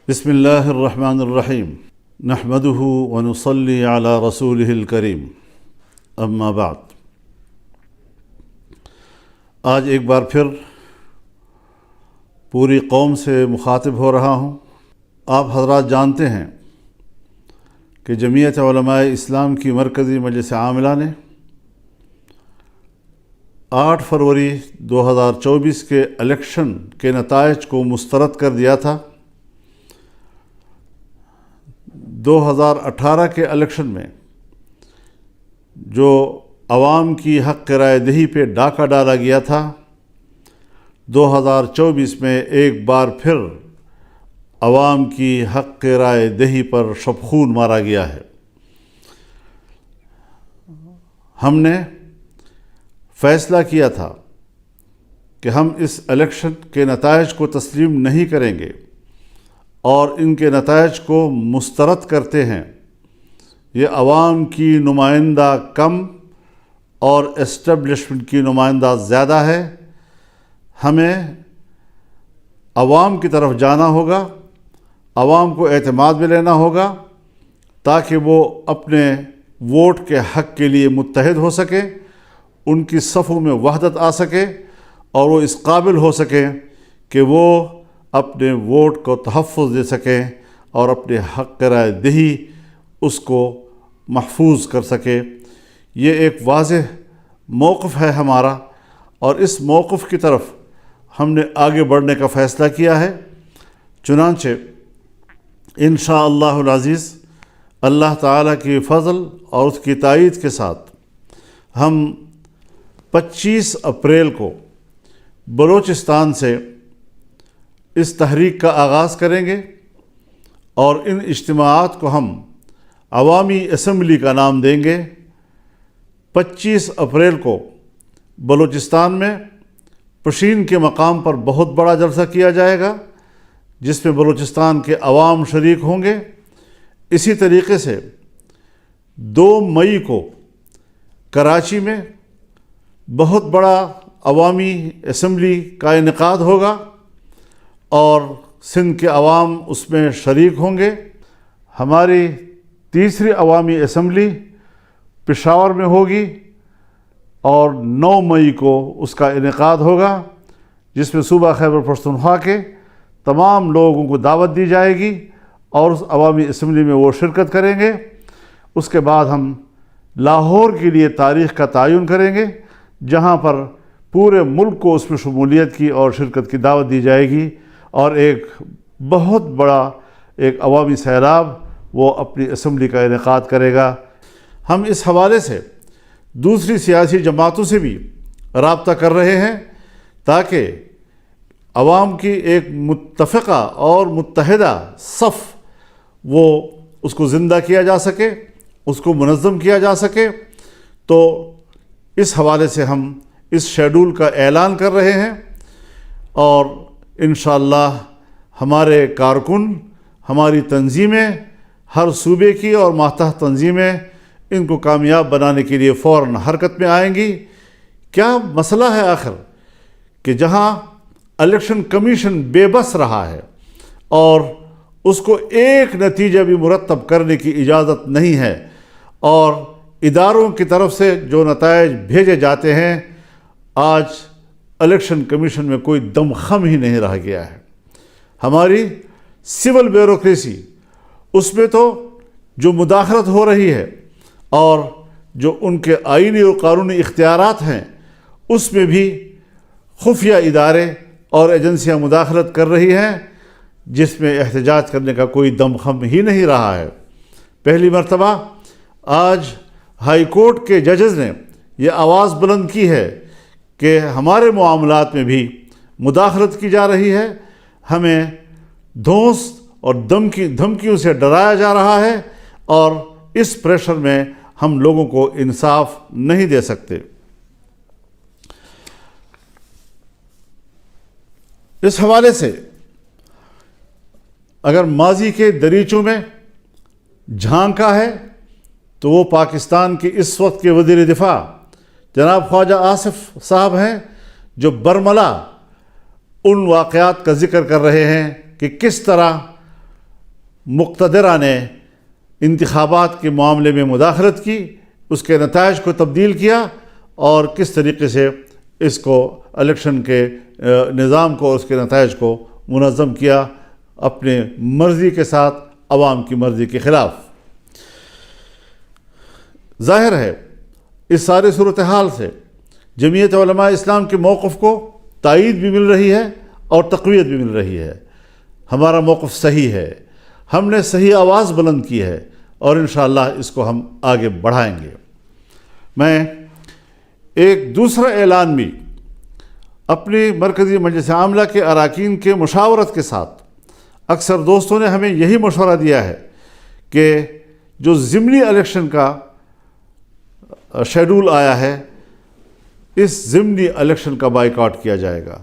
بسم اللہ الرحمن الرحیم نحمده ونصلی علی رسولہ الکریم اما بعد۔ آج ایک بار پھر پوری قوم سے مخاطب ہو رہا ہوں۔ آپ حضرات جانتے ہیں کہ جمعیت علماء اسلام کی مرکزی مجلس عاملہ نے 8 فروری 2024 کے الیکشن کے نتائج کو مسترد کر دیا تھا۔ 2018 کے الیکشن میں جو عوام کی حق رائے دہی پہ ڈاکہ ڈالا گیا تھا، 2024 میں ایک بار پھر عوام کی حق رائے دہی پر شبخون مارا گیا ہے۔ ہم نے فیصلہ کیا تھا کہ ہم اس الیکشن کے نتائج کو تسلیم نہیں کریں گے اور ان کے نتائج کو مسترد کرتے ہیں۔ یہ عوام کی نمائندہ کم اور اسٹیبلشمنٹ کی نمائندہ زیادہ ہے۔ ہمیں عوام کی طرف جانا ہوگا، عوام کو اعتماد میں لینا ہوگا تاکہ وہ اپنے ووٹ کے حق کے لیے متحد ہو سکیں، ان کی صفوں میں وحدت آ سکے اور وہ اس قابل ہو سکیں کہ وہ اپنے ووٹ کو تحفظ دے سکیں اور اپنے حق رائے دہی اس کو محفوظ کر سکے۔ یہ ایک واضح موقف ہے ہمارا اور اس موقف کی طرف ہم نے آگے بڑھنے کا فیصلہ کیا ہے۔ چنانچہ انشاءاللہ العزیز اللہ تعالیٰ کی فضل اور اس کی تائید کے ساتھ ہم 25 اپریل کو بلوچستان سے اس تحریک کا آغاز کریں گے اور ان اجتماعات کو ہم عوامی اسمبلی کا نام دیں گے۔ 25 اپریل کو بلوچستان میں پشین کے مقام پر بہت بڑا جلسہ کیا جائے گا جس میں بلوچستان کے عوام شریک ہوں گے۔ اسی طریقے سے 2 مئی کو کراچی میں بہت بڑا عوامی اسمبلی کا انعقاد ہوگا اور سندھ کے عوام اس میں شریک ہوں گے۔ ہماری تیسری عوامی اسمبلی پشاور میں ہوگی اور 9 مئی کو اس کا انعقاد ہوگا جس میں صوبہ خیبر پختونخوا کے تمام لوگوں کو دعوت دی جائے گی اور اس عوامی اسمبلی میں وہ شرکت کریں گے۔ اس کے بعد ہم لاہور کے لیے تاریخ کا تعین کریں گے جہاں پر پورے ملک کو اس میں شمولیت کی اور شرکت کی دعوت دی جائے گی اور ایک بہت بڑا ایک عوامی سیلاب وہ اپنی اسمبلی کا انعقاد کرے گا۔ ہم اس حوالے سے دوسری سیاسی جماعتوں سے بھی رابطہ کر رہے ہیں تاکہ عوام کی ایک متفقہ اور متحدہ صف وہ اس کو زندہ کیا جا سکے، اس کو منظم کیا جا سکے۔ تو اس حوالے سے ہم اس شیڈول کا اعلان کر رہے ہیں اور انشاءاللہ ہمارے کارکن، ہماری تنظیمیں، ہر صوبے کی اور ماتحت تنظیمیں ان کو کامیاب بنانے کے لیے فوراً حرکت میں آئیں گی۔ کیا مسئلہ ہے آخر کہ جہاں الیکشن کمیشن بے بس رہا ہے اور اس کو ایک نتیجہ بھی مرتب کرنے کی اجازت نہیں ہے اور اداروں کی طرف سے جو نتائج بھیجے جاتے ہیں، آج الیکشن کمیشن میں کوئی دم خم ہی نہیں رہ گیا ہے۔ ہماری سول بیوروکریسی اس میں تو جو مداخلت ہو رہی ہے اور جو ان کے آئینی اور قانونی اختیارات ہیں اس میں بھی خفیہ ادارے اور ایجنسیاں مداخلت کر رہی ہیں جس میں احتجاج کرنے کا کوئی دم خم ہی نہیں رہا ہے۔ پہلی مرتبہ آج ہائی کورٹ کے ججز نے یہ آواز بلند کی ہے کہ ہمارے معاملات میں بھی مداخلت کی جا رہی ہے، ہمیں دھونس اور دھمکیوں سے ڈرایا جا رہا ہے اور اس پریشر میں ہم لوگوں کو انصاف نہیں دے سکتے۔ اس حوالے سے اگر ماضی کے دریچوں میں جھانکا ہے تو وہ پاکستان کے اس وقت کے وزیر دفاع جناب خواجہ آصف صاحب ہیں جو برملا ان واقعات کا ذکر کر رہے ہیں کہ کس طرح مقتدرہ نے انتخابات کے معاملے میں مداخلت کی، اس کے نتائج کو تبدیل کیا، اور کس طریقے سے اس کو الیکشن کے نظام کو اور اس کے نتائج کو منظم کیا اپنے مرضی کے ساتھ، عوام کی مرضی کے خلاف۔ ظاہر ہے اس سارے صورتحال سے جمعیت علماء اسلام کے موقف کو تائید بھی مل رہی ہے اور تقویت بھی مل رہی ہے۔ ہمارا موقف صحیح ہے، ہم نے صحیح آواز بلند کی ہے، اور انشاءاللہ اس کو ہم آگے بڑھائیں گے۔ میں ایک دوسرا اعلان بھی اپنی مرکزی مجلس عاملہ کے اراکین کے مشاورت کے ساتھ، اکثر دوستوں نے ہمیں یہی مشورہ دیا ہے کہ جو ضمنی الیکشن کا شیڈول آیا ہے، اس ضمنی الیکشن کا بائیکاٹ کیا جائے گا۔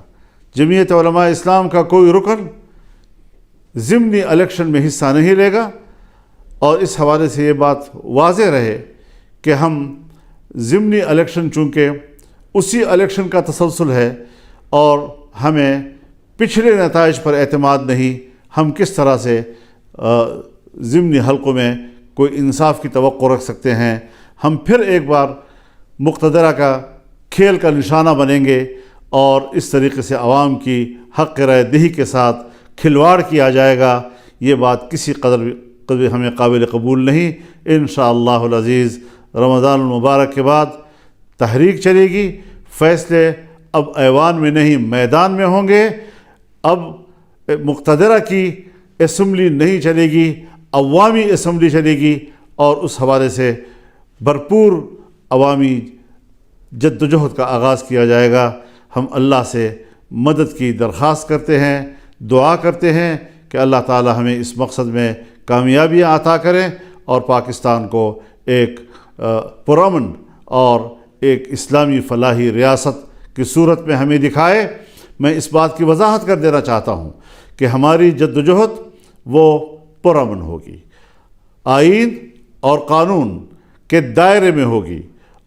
جمعیت علماء اسلام کا کوئی رکن ضمنی الیکشن میں حصہ نہیں لے گا، اور اس حوالے سے یہ بات واضح رہے کہ ہم ضمنی الیکشن چونکہ اسی الیکشن کا تسلسل ہے اور ہمیں پچھلے نتائج پر اعتماد نہیں، ہم کس طرح سے ضمنی حلقوں میں کوئی انصاف کی توقع رکھ سکتے ہیں۔ ہم پھر ایک بار مقتدرہ کا کھیل کا نشانہ بنیں گے، اور اس طریقے سے عوام کی حق رائے دہی کے ساتھ کھلواڑ کیا جائے گا۔ یہ بات کسی قدر ہمیں قابل قبول نہیں۔ انشاءاللہ العزیز رمضان المبارک کے بعد تحریک چلے گی، فیصلے اب ایوان میں نہیں میدان میں ہوں گے۔ اب مقتدرہ کی اسمبلی نہیں چلے گی، عوامی اسمبلی چلے گی، اور اس حوالے سے بھرپور عوامی جدوجہد کا آغاز کیا جائے گا۔ ہم اللہ سے مدد کی درخواست کرتے ہیں، دعا کرتے ہیں کہ اللہ تعالی ہمیں اس مقصد میں کامیابیاں عطا کریں، اور پاکستان کو ایک پرامن اور ایک اسلامی فلاحی ریاست کی صورت میں ہمیں دکھائے۔ میں اس بات کی وضاحت کر دینا چاہتا ہوں کہ ہماری جدوجہد وہ پرامن ہوگی، آئین اور قانون کے دائرے میں ہوگی،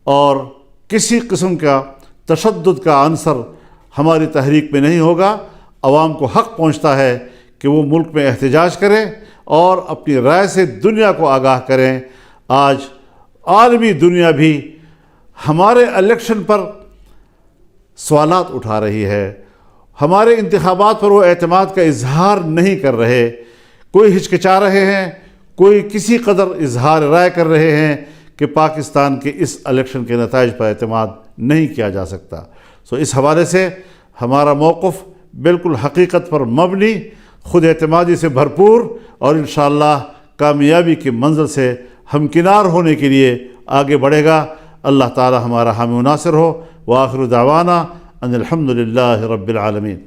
اور کسی قسم کا تشدد کا عنصر ہماری تحریک میں نہیں ہوگا۔ عوام کو حق پہنچتا ہے کہ وہ ملک میں احتجاج کریں اور اپنی رائے سے دنیا کو آگاہ کریں۔ آج عالمی دنیا بھی ہمارے الیکشن پر سوالات اٹھا رہی ہے، ہمارے انتخابات پر وہ اعتماد کا اظہار نہیں کر رہے، کوئی ہچکچا رہے ہیں، کوئی کسی قدر اظہار رائے کر رہے ہیں کہ پاکستان کے اس الیکشن کے نتائج پر اعتماد نہیں کیا جا سکتا۔ اس حوالے سے ہمارا موقف بالکل حقیقت پر مبنی، خود اعتمادی سے بھرپور، اور انشاءاللہ کامیابی کی منزل سے ہمکنار ہونے کے لیے آگے بڑھے گا۔ اللہ تعالی ہمارا حامی و ناصر ہو۔ وآخر دعوانا ان الحمد للہ رب العالمین۔